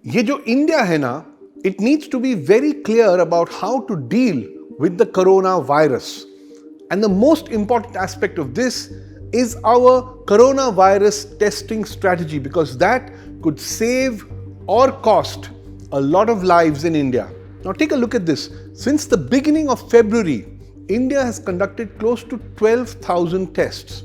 ये जो इंडिया है ना, it needs to be very clear about how to deal with the coronavirus. And the most important aspect of this is our coronavirus testing strategy, because that could save or cost a lot of lives in India. Now take a look at this. Since the beginning of February, India has conducted close to 12,000 tests.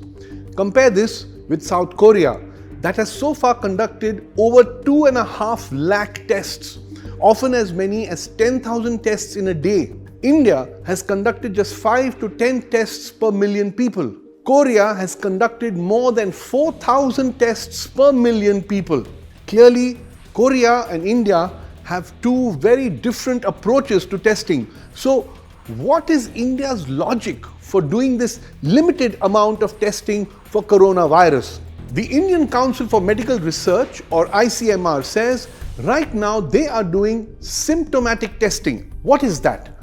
Compare this with South Korea, that has so far conducted over 2.5 lakh tests, often as many as 10,000 tests in a day. India has conducted just 5 to 10 tests per million people. Korea has conducted more than 4,000 tests per million people. Clearly, Korea and India have two very different approaches to testing. So, what is India's logic for doing this limited amount of testing for coronavirus? The Indian Council for Medical Research, or ICMR, says right now they are doing symptomatic testing. What is that?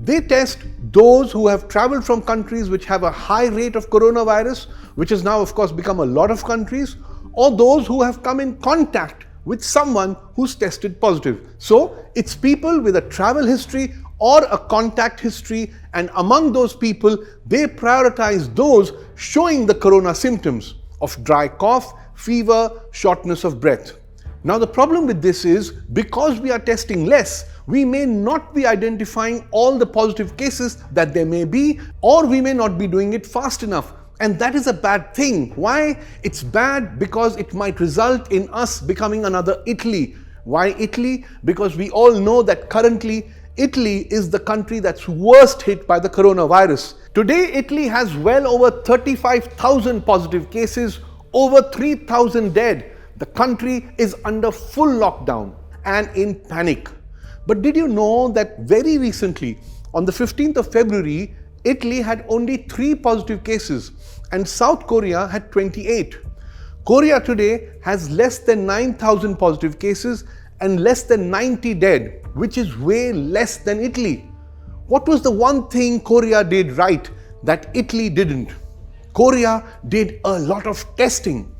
They test those who have traveled from countries which have a high rate of coronavirus, which has now of course become a lot of countries, or those who have come in contact with someone who's tested positive. So it's people with a travel history or a contact history, and among those people, they prioritize those showing the corona symptoms of dry cough, fever, shortness of breath. Now the problem with this is, because we are testing less, we may not be identifying all the positive cases that there may be, or we may not be doing it fast enough. And that is a bad thing. Why? It's bad because it might result in us becoming another Italy. Why Italy? Because we all know that currently Italy is the country that's worst hit by the coronavirus. Today, Italy has well over 35,000 positive cases, over 3,000 dead. The country is under full lockdown and in panic. But did you know that very recently, on the 15th of February, Italy had only 3 positive cases and South Korea had 28. Korea today has less than 9,000 positive cases and less than 90 dead, which is way less than Italy. What was the one thing Korea did right that Italy didn't? Korea did a lot of testing.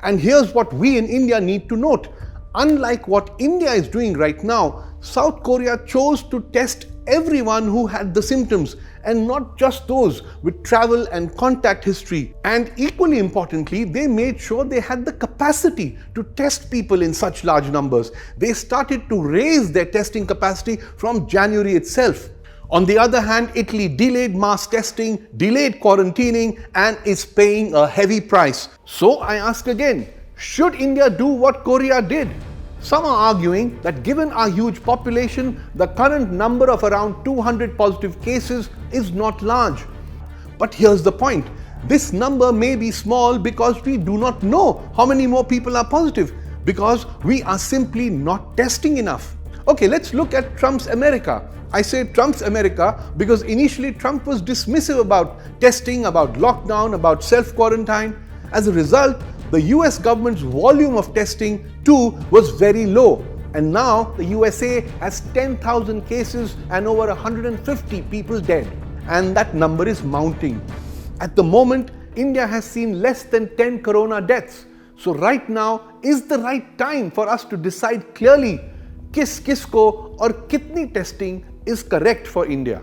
And here's what we in India need to note. Unlike what India is doing right now, South Korea chose to test everyone who had the symptoms and not just those with travel and contact history. And equally importantly, they made sure they had the capacity to test people in such large numbers. They started to raise their testing capacity from January itself. On the other hand, Italy delayed mass testing, delayed quarantining, and is paying a heavy price. So I ask again, should India do what Korea did? Some are arguing that given our huge population, the current number of around 200 positive cases is not large. But here's the point. This number may be small because we do not know how many more people are positive, because we are simply not testing enough. Okay, let's look at Trump's America. I say Trump's America because initially Trump was dismissive about testing, about lockdown, about self-quarantine. As a result, the US government's volume of testing too was very low. And now the USA has 10,000 cases and over 150 people dead. And that number is mounting. At the moment, India has seen less than 10 corona deaths. So right now is the right time for us to decide clearly kisko or kitni testing is correct for India.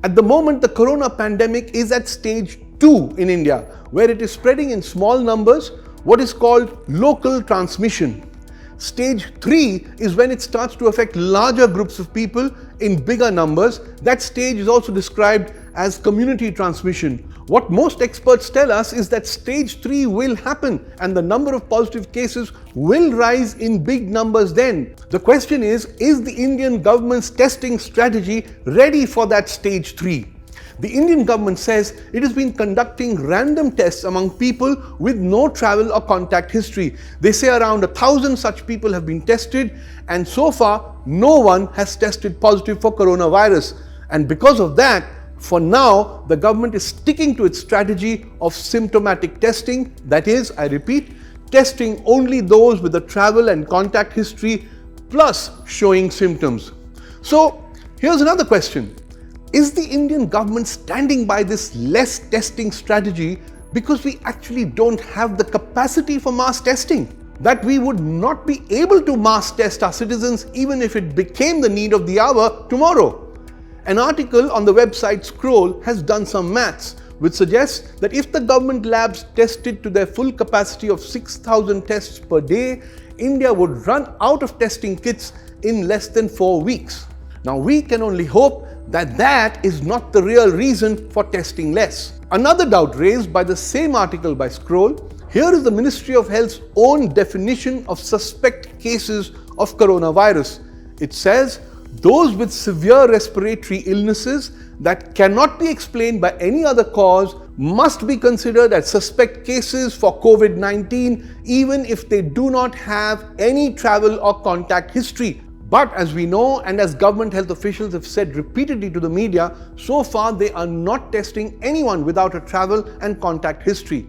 At the moment, the corona pandemic is at stage 2 in India, where it is spreading in small numbers, what is called local transmission. Stage 3 is when it starts to affect larger groups of people in bigger numbers. That stage is also described as community transmission. What most experts tell us is that stage 3 will happen and the number of positive cases will rise in big numbers then. The question is the Indian government's testing strategy ready for that stage 3? The Indian government says it has been conducting random tests among people with no travel or contact history. They say around 1,000 such people have been tested, and so far no one has tested positive for coronavirus. And because of that, for now, the government is sticking to its strategy of symptomatic testing. That is, I repeat, testing only those with a travel and contact history plus showing symptoms. So here's another question. Is the Indian government standing by this less testing strategy because we actually don't have the capacity for mass testing? that we would not be able to mass test our citizens even if it became the need of the hour tomorrow. An article on the website Scroll has done some maths which suggests that if the government labs tested to their full capacity of 6,000 tests per day, India would run out of testing kits in less than 4 weeks. Now we can only hope that that is not the real reason for testing less. Another doubt raised by the same article by Scroll, here is the Ministry of Health's own definition of suspect cases of coronavirus. It says, those with severe respiratory illnesses that cannot be explained by any other cause must be considered as suspect cases for COVID-19 even if they do not have any travel or contact history. But as we know, and as government health officials have said repeatedly to the media, so far they are not testing anyone without a travel and contact history.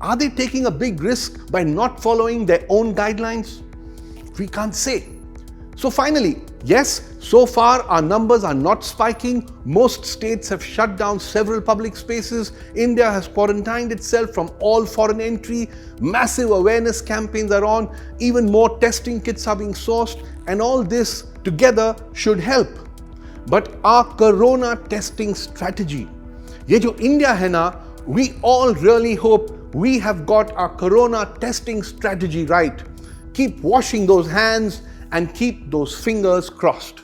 Are they taking a big risk by not following their own guidelines? We can't say. So finally, yes, so far our numbers are not spiking. Most states have shut down several public spaces. India has quarantined itself from all foreign entry. Massive awareness campaigns are on. Even more testing kits are being sourced. And all this together should help. But our corona testing strategy, ये जो India है ना, we all really hope we have got our corona testing strategy right. Keep washing those hands and keep those fingers crossed.